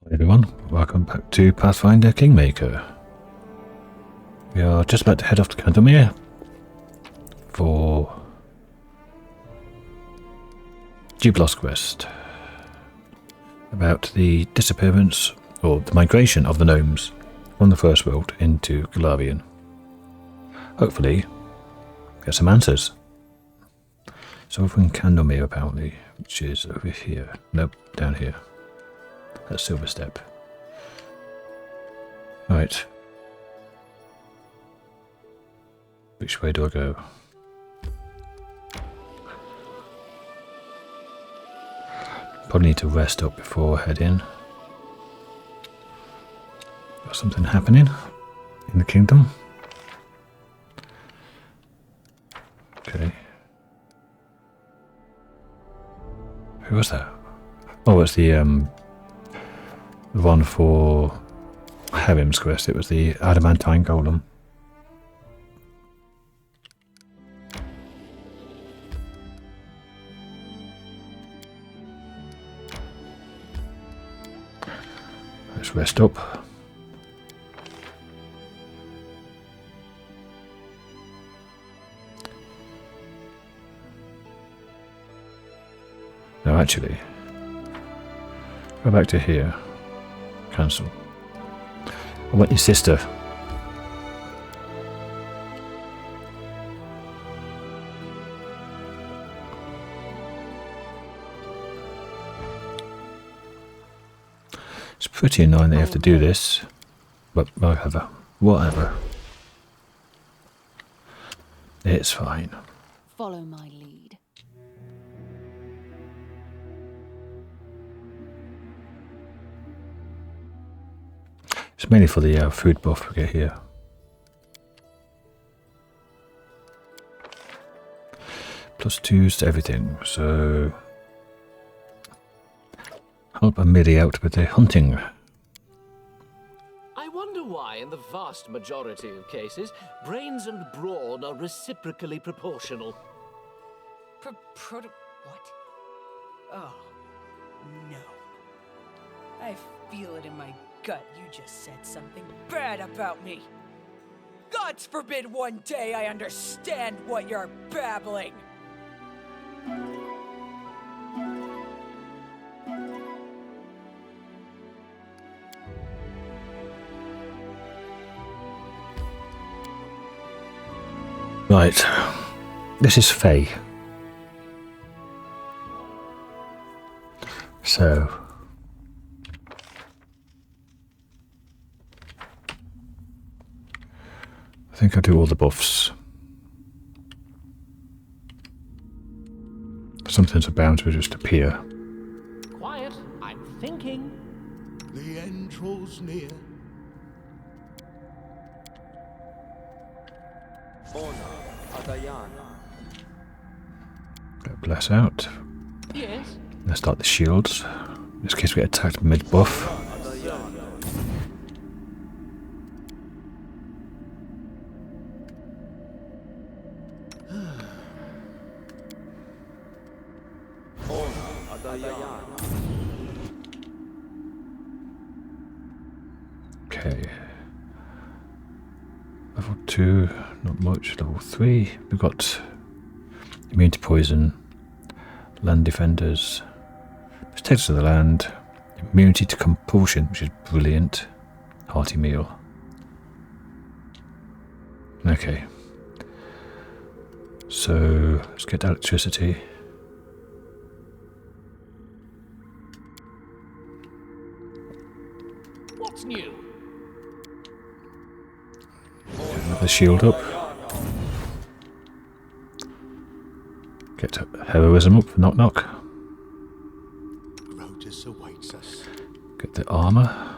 Hi everyone, welcome back to Pathfinder Kingmaker. We are just about to head off to Candlemere for Jublos quest about the disappearance or the migration of the Gnomes from the First World into Golarion. Hopefully get some answers. So over in Candlemere apparently, which is over here. Nope, down here. That's Silver Step. Right. Which way do I go? Probably need to rest up before heading. Got something happening in the kingdom. Okay. Who was that? Oh, it's the one for Harem's quest. It was the Adamantine Golem. Let's rest up. No, actually, go back to here. Cancel. I want your sister. It's pretty annoying that you have to do this, but whatever. Whatever. It's fine. Follow my lead. It's mainly for the food buff we get here. +2s to everything, so help Amelie out with the hunting. I wonder why, in the vast majority of cases, brains and brawn are reciprocally proportional. What? Oh, no. I feel it in my gut you just said something bad about me. God forbid one day I understand what you're babbling. Right, this is Faye. So, I think I'll do all the buffs. Something's about to just appear. Quiet, I'm thinking. The end draws near. Bless out. Yes. Let's start the shields. In this case we get attacked mid-buff. Okay. Level 2, not much. Level 3, we've got immune to poison, land defenders, protectors of the land, immunity to compulsion, which is brilliant, hearty meal. Okay. So, let's get electricity. What's new? Another shield up. Get heroism up for knock knock. Rotus awaits us. Get the armor.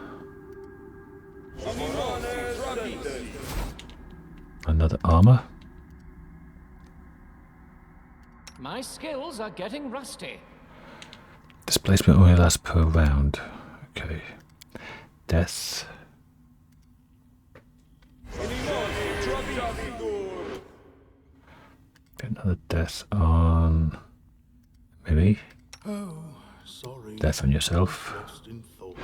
Another armor. My skills are getting rusty. Displacement only lasts per round. Okay. Death. Get another death on maybe. Oh, sorry. Death on yourself. Lost in thought.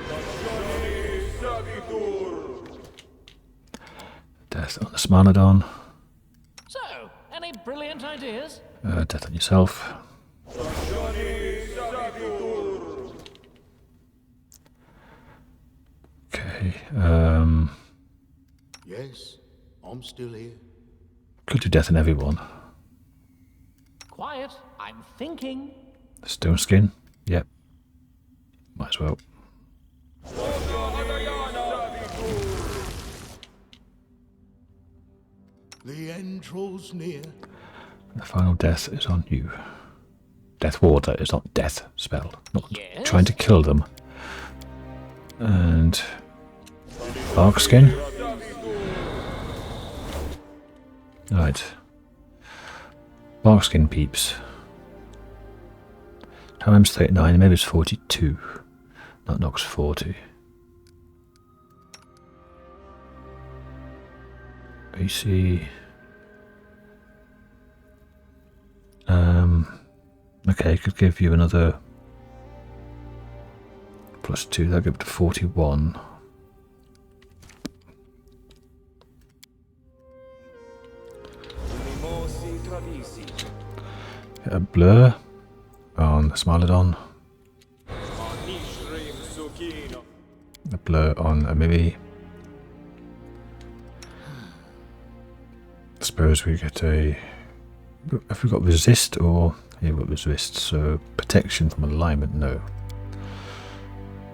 Death on the Smarnodon. So, any brilliant ideas? Death on yourself. Okay. Yes, I'm still here. Could do death on everyone. Quiet. I'm thinking. Stone skin. Yep. Might as well. The end draws near. The final death is on you. Death water is not death spell. Not Yes? trying to kill them. And bark skin. Right. Bark skin peeps. Times 39, maybe it's 42. That knocks 40. AC. Okay, could give you another +2, that'll give it to 41. A blur on the Smilodon. A blur on a Mimi. I suppose we get a... Have we got resist or... Yeah, we've got resist, so protection from alignment, no.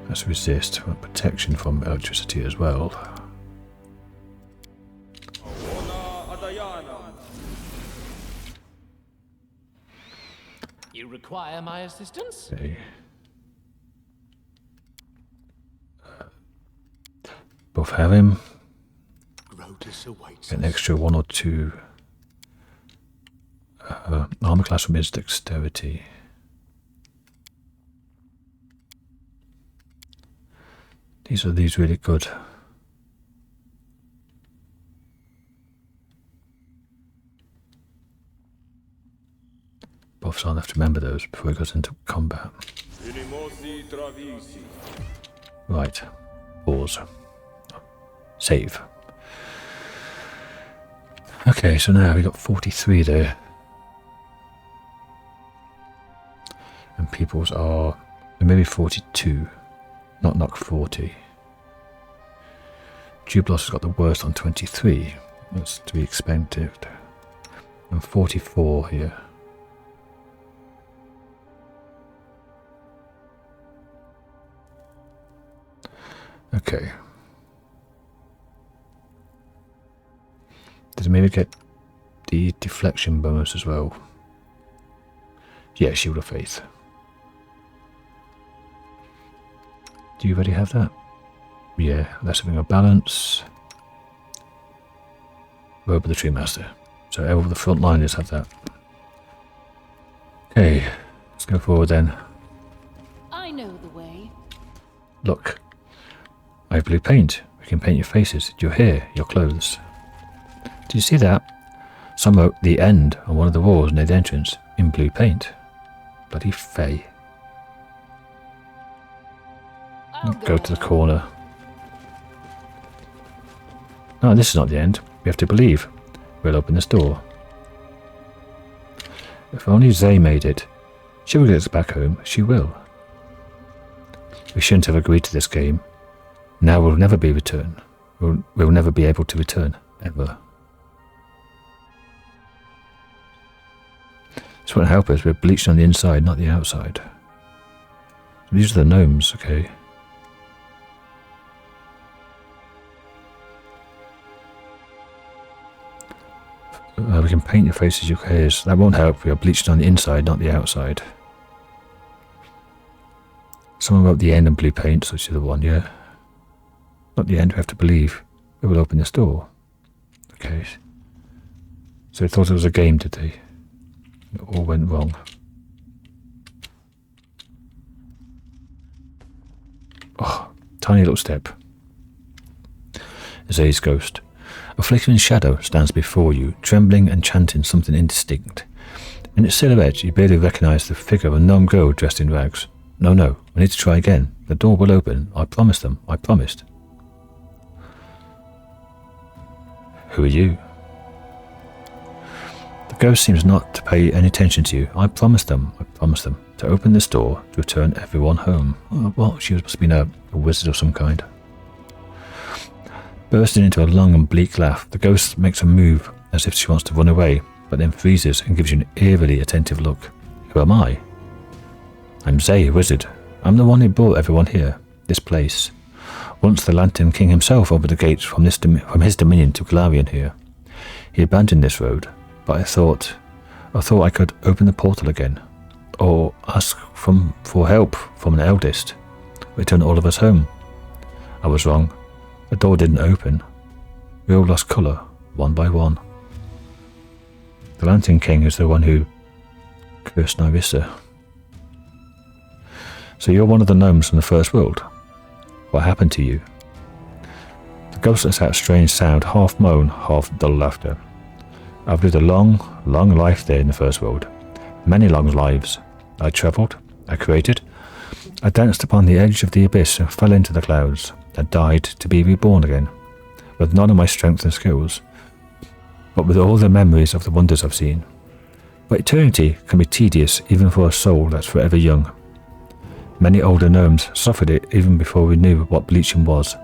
That's resist. We want protection from electricity as well. You require my assistance? Okay. Both have him. Grotus awaits Get an us. extra 1 or 2 armor class from his dexterity. These are really good. Buffs on, I have to remember those before he goes into combat. Right. Pause. Save. Okay, so now we got 43 there. And people's are maybe 42. Not knock 40. Jublos has got the worst on 23. That's to be expected. And 44 here. Okay. Does maybe get the deflection bonus as well? Yeah, Shield of Faith. Do you already have that? Yeah, that's having a balance. Robe of the Tree Master. So all the frontliners have that. Okay, let's go forward then. I know the way. Look, I have blue paint. We can paint your faces, your hair, your clothes. Did you see that? Some wrote the end on one of the walls near the entrance in blue paint. Bloody Fae. I'll Go to the corner. No, this is not the end. We have to believe. We'll open this door. If only Zay made it. She will get us back home. She will. We shouldn't have agreed to this game. Now we'll never be returned. We'll never be able to return. Ever. This won't help us. We're bleached on the inside, not the outside. These are the gnomes, okay. We can paint your faces, your hairs. That won't help. We are bleached on the inside, not the outside. Someone wrote the end in blue paint, so it's the other one, yeah. Not the end, we have to believe. We will open this door. Okay. So they thought it was a game, did they? It all went wrong. Oh, tiny little step. Zay's ghost. A flickering shadow stands before you, trembling and chanting something indistinct. In its silhouette, you barely recognize the figure of a gnome girl dressed in rags. No, we need to try again. The door will open. I promised them. I promised. Who are you? The ghost seems not to pay any attention to you. I promised them to open this door to return everyone home. Oh, well, she must have been a wizard of some kind. Bursting into a long and bleak laugh, the ghost makes a move as if she wants to run away, but then freezes and gives you an eerily attentive look. Who am I? I'm Zay, wizard. I'm the one who brought everyone here, this place. Once the Lantern King himself opened the gates from his dominion to Golarion here. He abandoned this road, but I thought I could open the portal again, or ask for help from an eldest, return all of us home. I was wrong. The door didn't open. We all lost colour, one by one. The Lantern King is the one who cursed Nyrissa. So you're one of the gnomes from the first world. What happened to you? The ghost lets out a strange sound, half moan, half dull laughter. I've lived a long, long life there in the first world. Many long lives. I travelled, I created, I danced upon the edge of the abyss and fell into the clouds. I died to be reborn again, with none of my strength and skills, but with all the memories of the wonders I've seen. But eternity can be tedious even for a soul that's forever young. Many older gnomes suffered it even before we knew what bleaching was.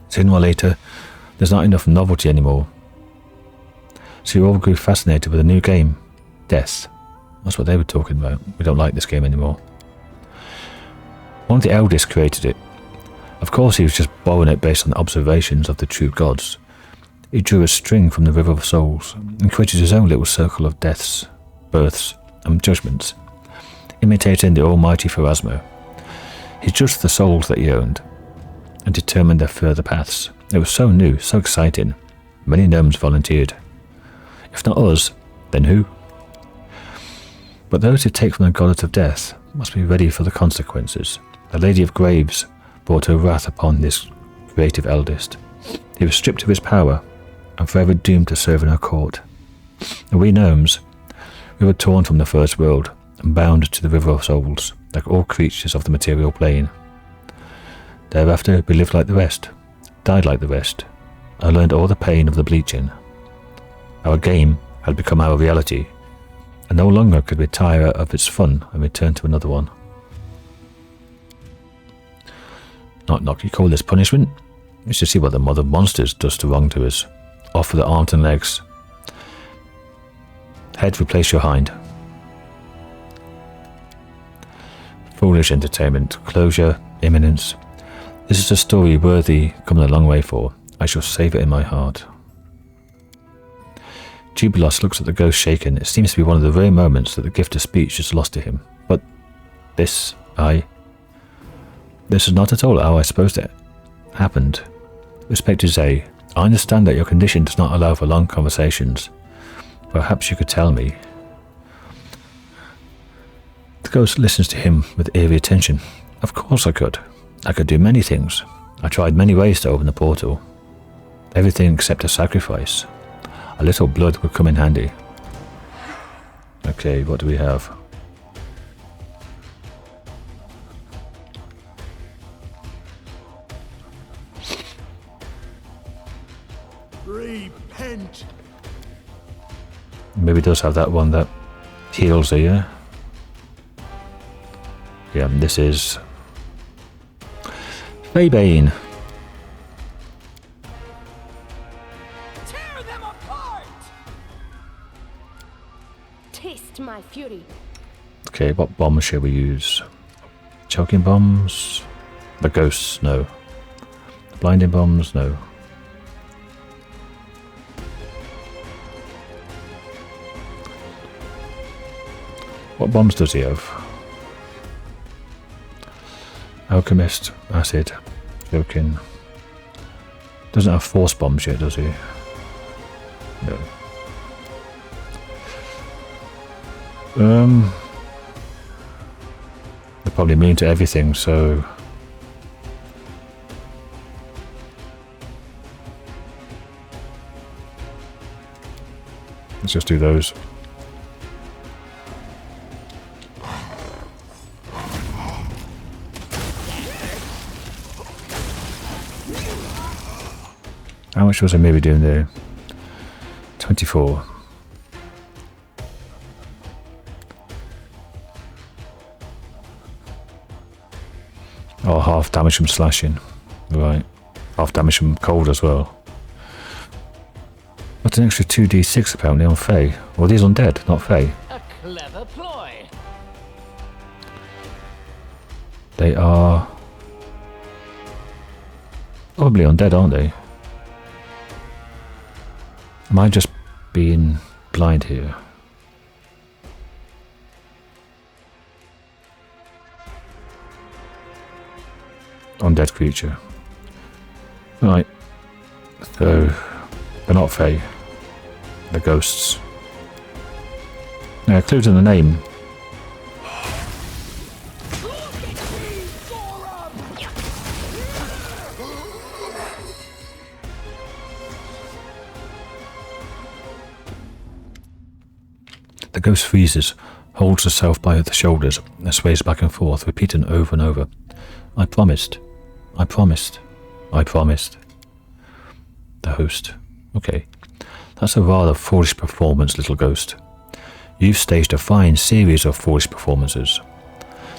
Sooner or later, there's not enough novelty anymore. So you all grew fascinated with a new game, death. That's what they were talking about. We don't like this game anymore. One of the eldest created it. Of course he was just borrowing it based on the observations of the true gods. He drew a string from the River of Souls and created his own little circle of deaths, births and judgments, imitating the almighty Pharasma. He judged the souls that he owned and determined their further paths. It was so new, so exciting. Many gnomes volunteered. If not us, then who? But those who take from the goddess of death must be ready for the consequences. The Lady of Graves brought her wrath upon this creative eldest. He was stripped of his power and forever doomed to serve in her court. And we gnomes, we were torn from the first world and bound to the River of Souls, like all creatures of the material plane. Thereafter we lived like the rest, died like the rest. I learned all the pain of the bleaching. Our game had become our reality, and no longer could we tire of its fun and return to another one. Knock, you call this punishment? You should see what the mother of monsters does to wrong to us. Off for the arms and legs. Head, replace your hind. Foolish entertainment, closure, imminence. This is a story worthy coming a long way for. I shall save it in my heart. Jubilos looks at the ghost shaken. It seems to be one of the rare moments that the gift of speech is lost to him. But this is not at all how I supposed it happened. Respected Zay, I understand that your condition does not allow for long conversations. Perhaps you could tell me. The ghost listens to him with eerie attention. Of course I could. I could do many things. I tried many ways to open the portal. Everything except a sacrifice. A little blood would come in handy. Okay, what do we have? Repent. Maybe it does have that one that heals here. Yeah, this is Faybane. Tear them apart! Taste my fury. Okay, what bombs shall we use? Choking bombs? The ghosts? No. Blinding bombs? No. What bombs does he have? Alchemist, acid, choking. Doesn't have force bombs yet, does he? No. They're probably immune to everything, so let's just do those. How much was I maybe doing there? 24. Oh, half damage from slashing. Right. Half damage from cold as well. What's an extra 2d6 apparently on Fae? Well, these undead, not Fae. A clever ploy. They are probably undead, aren't they? Am I just being blind here? Undead creature. Right. So, they're not Fae. They're ghosts. Now, clues in the name. The ghost freezes, holds herself by the shoulders, and sways back and forth, repeating over and over, "I promised. I promised. I promised." The host. Okay. That's a rather foolish performance, little ghost. You've staged a fine series of foolish performances.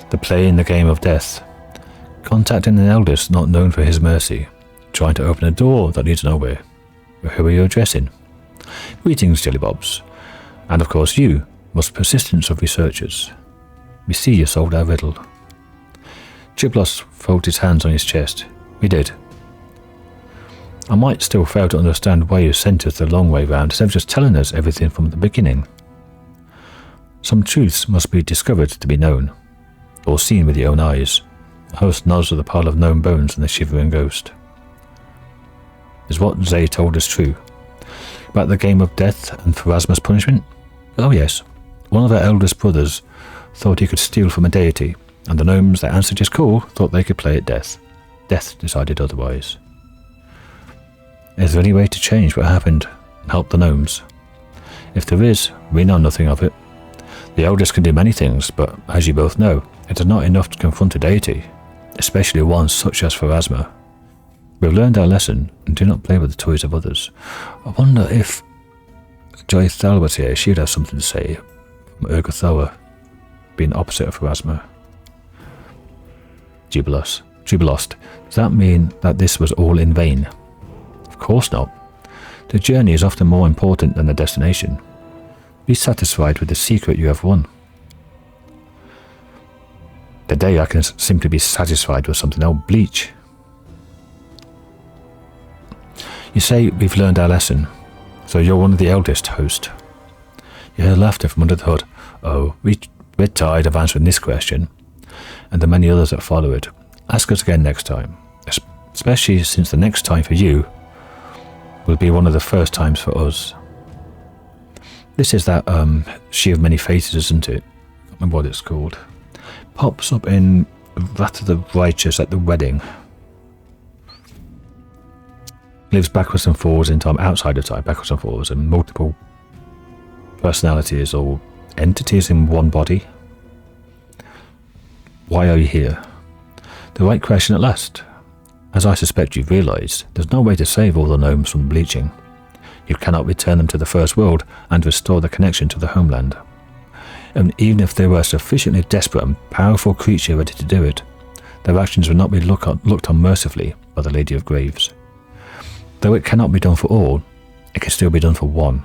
The playing the game of death. Contacting an eldest not known for his mercy. Trying to open a door that leads nowhere. Who are you addressing? Greetings, Jellybobs. And of course you, most persistent of researchers. We see you solved our riddle. Giblos folded his hands on his chest. We did. I might still fail to understand why you sent us the long way round instead of just telling us everything from the beginning. Some truths must be discovered to be known, or seen with your own eyes. The host nods at the pile of gnome bones and the shivering ghost. Is what Zay told us true? About the game of death and Pharasma's punishment? Oh yes, one of our eldest brothers thought he could steal from a deity, and the gnomes that answered his call thought they could play at death. Death decided otherwise. Is there any way to change what happened and help the gnomes? If there is, we know nothing of it. The eldest can do many things, but as you both know, it is not enough to confront a deity, especially one such as Pharasma. We've learned our lesson and do not play with the toys of others. I wonder if Joy Thal was here, she'd have something to say from Urgathoa, being opposite of Pharasma. Jubilost. Does that mean that this was all in vain? Of course not. The journey is often more important than the destination. Be satisfied with the secret you have won. Today I can simply be satisfied with something I'll bleach. You say we've learned our lesson, so you're one of the eldest, host. You heard laughter from under the hood. Oh, we're tired of answering this question, and the many others that follow it. Ask us again next time, especially since the next time for you will be one of the first times for us. This is that She of Many Faces, isn't it? I can't remember what it's called. Pops up in Wrath of the Righteous at the wedding. Lives backwards and forwards in time, outside of time, backwards and forwards, and multiple personalities or entities in one body. Why are you here? The right question at last. As I suspect you've realised, there's no way to save all the gnomes from bleaching. You cannot return them to the First World and restore the connection to the homeland. And even if they were a sufficiently desperate and powerful creature ready to do it, their actions would not be looked on mercifully by the Lady of Graves. Though it cannot be done for all, it can still be done for one.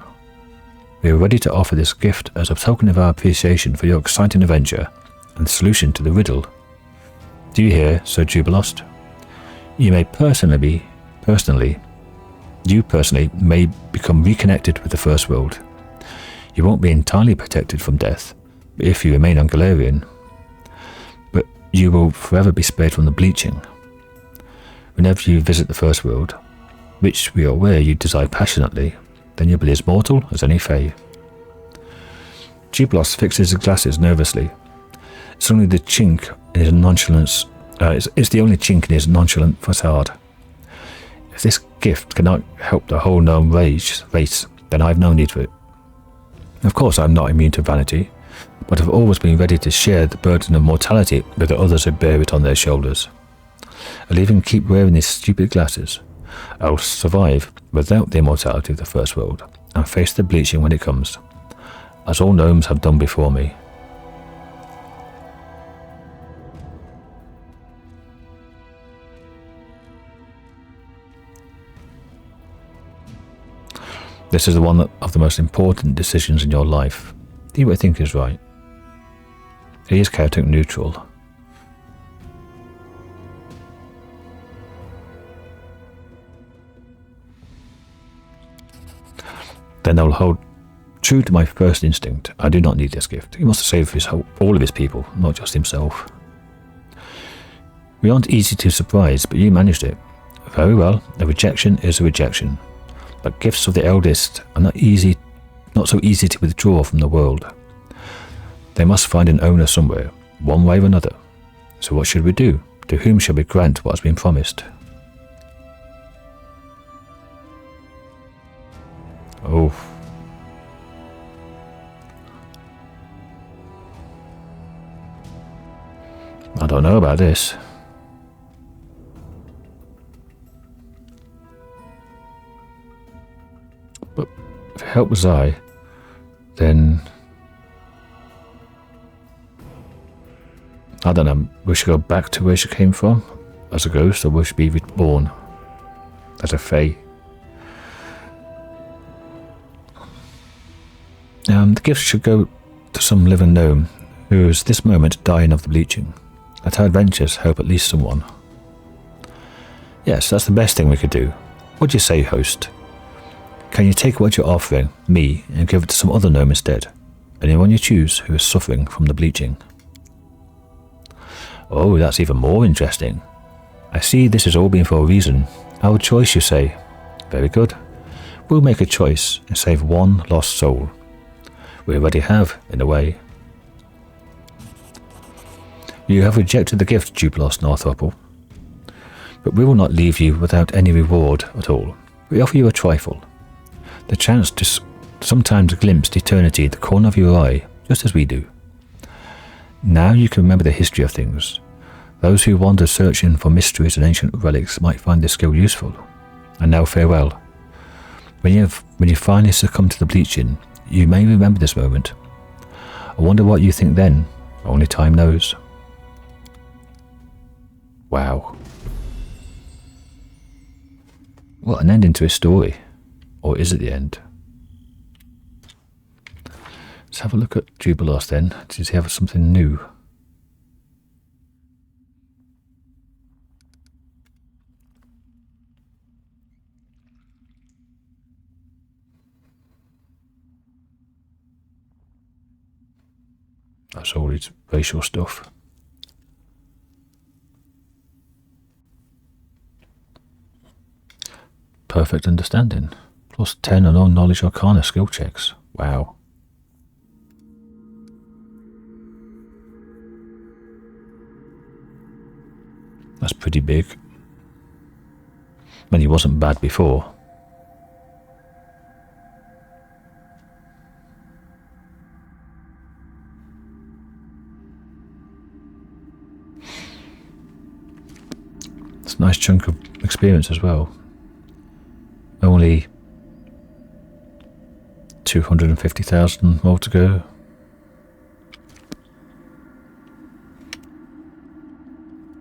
We are ready to offer this gift as a token of our appreciation for your exciting adventure and the solution to the riddle. Do you hear, Sir Jubilost? You personally may become reconnected with the First World. You won't be entirely protected from death, if you remain on Golarion, but you will forever be spared from the bleaching. Whenever you visit the First World, which we are aware you desire passionately, then you'll be as mortal as any Fae. Giblos fixes his glasses nervously. It's only the chink in his nonchalance. It's the only chink in his nonchalant facade. If this gift cannot help the whole gnome race, then I have no need for it. Of course, I am not immune to vanity, but have always been ready to share the burden of mortality with the others who bear it on their shoulders. I'll even keep wearing these stupid glasses. I'll survive without the immortality of the first world and face the bleaching when it comes, as all gnomes have done before me. This is the one of the most important decisions in your life. Do what you think is right. It is chaotic neutral. Then I will hold true to my first instinct. I do not need this gift. He wants to save all of his people, not just himself. We aren't easy to surprise, but you managed it. Very well, a rejection is a rejection. But gifts of the eldest are not so easy to withdraw from the world. They must find an owner somewhere, one way or another. So what should we do? To whom shall we grant what has been promised? Oh. I don't know about this. But if it helps Zai, then I don't know, we should go back to where she came from as a ghost, or will she be reborn as a fae? The gift should go to some living gnome who is this moment dying of the bleaching. Let our adventures help at least someone. Yes, that's the best thing we could do. What do you say, host? Can you take what you're offering me and give it to some other gnome instead? Anyone you choose who is suffering from the bleaching. Oh, that's even more interesting. I see this has all been for a reason. Our choice, you say? Very good. We'll make a choice and save one lost soul. We already have, in a way. You have rejected the gift, Juplos Northropple. But we will not leave you without any reward at all. We offer you a trifle. The chance to sometimes glimpse eternity in the corner of your eye, just as we do. Now you can remember the history of things. Those who wander searching for mysteries and ancient relics might find this skill useful. And now farewell. When you finally succumb to the bleaching, you may remember this moment. I wonder what you think then. Only time knows. Wow. What an ending to a story. Or is it the end? Let's have a look at Jubilos then. Does he have something new? That's all his racial stuff. Perfect understanding. Plus 10 on all knowledge arcana skill checks. Wow. That's pretty big. I mean, he wasn't bad before. It's a nice chunk of experience as well. Only 250,000 more to go.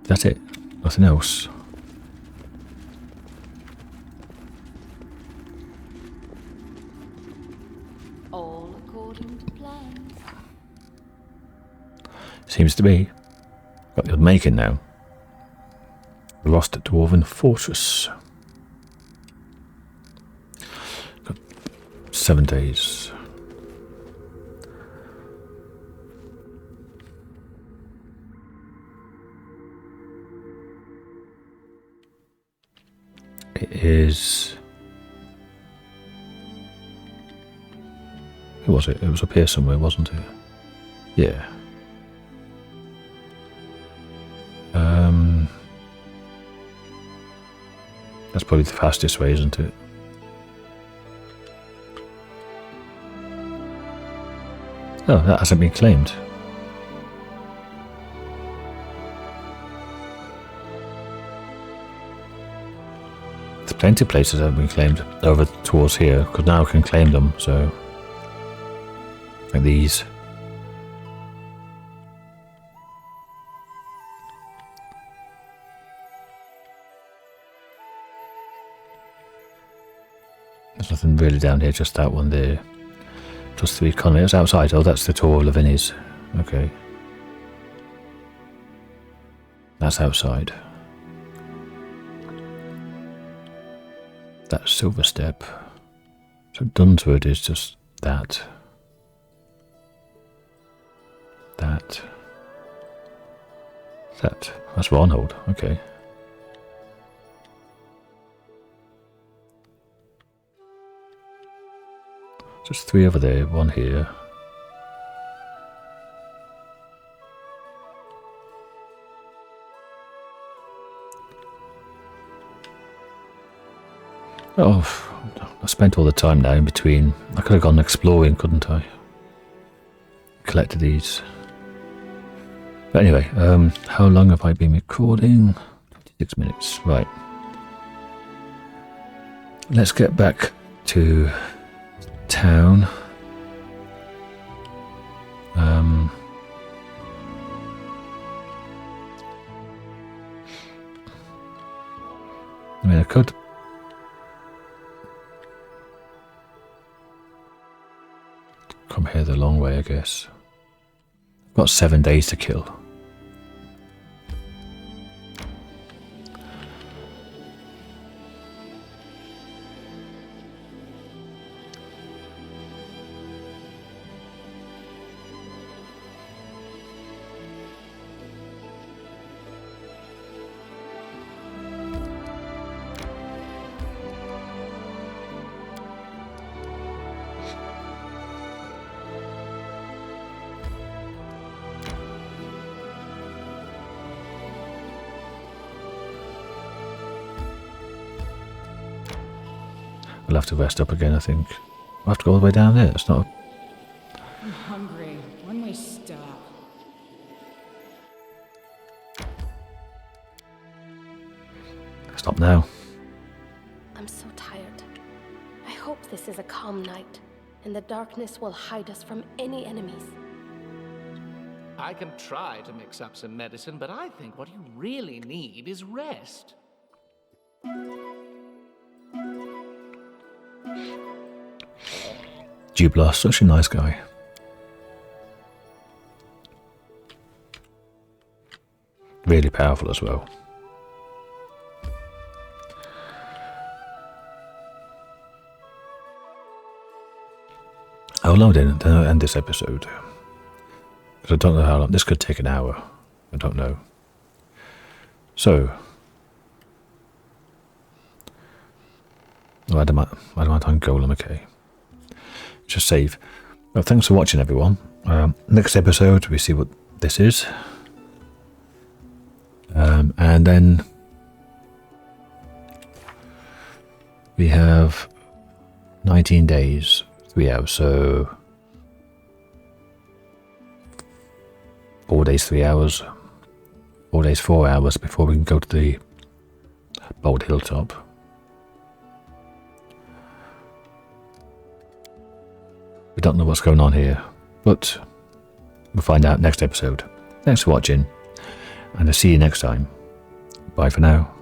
That's it. Nothing else. All according to plan. Seems to be. Got the odd making now. The Lost Dwarven Fortress. Got 7 days. It is... Who was it? It was up here somewhere, wasn't it? Yeah. That's probably the fastest way, isn't it? Oh, that hasn't been claimed. There's plenty of places that have been claimed over towards here, because now I can claim them, so... Like these. There's nothing really down here, just that one there. Plus 3 colony. That's outside. Oh, that's the Tour of Lavinis. Okay. That's outside. That's Silver Step. So Dunswood is just that. That. That's Warnhold. Okay. Just 3 over there, 1 here. Oh, I spent all the time now in between. I could have gone exploring, couldn't I? Collected these. But anyway, how long have I been recording? 26 minutes, right. Let's get back to town. I mean, I could come here the long way, I guess. I've got 7 days to kill. We'll have to rest up again, I think. We'll have to go all the way down there. It's not... I'm hungry. When we stop? Stop now. I'm so tired. I hope this is a calm night, and the darkness will hide us from any enemies. I can try to mix up some medicine, but I think what you really need is rest. Jublar, such a nice guy. Really powerful as well. How long did I end this episode? Because I don't know how long. This could take an hour. I don't know. So, why do I on Golem? Okay. Just save. Well, thanks for watching, everyone. Next episode, we see what this is. And then we have 19 days, 3 hours, so 4 days, 3 hours, 4 days, 4 hours before we can go to the Bold Hilltop. We don't know what's going on here, but we'll find out next episode. Thanks for watching, and I'll see you next time. Bye for now.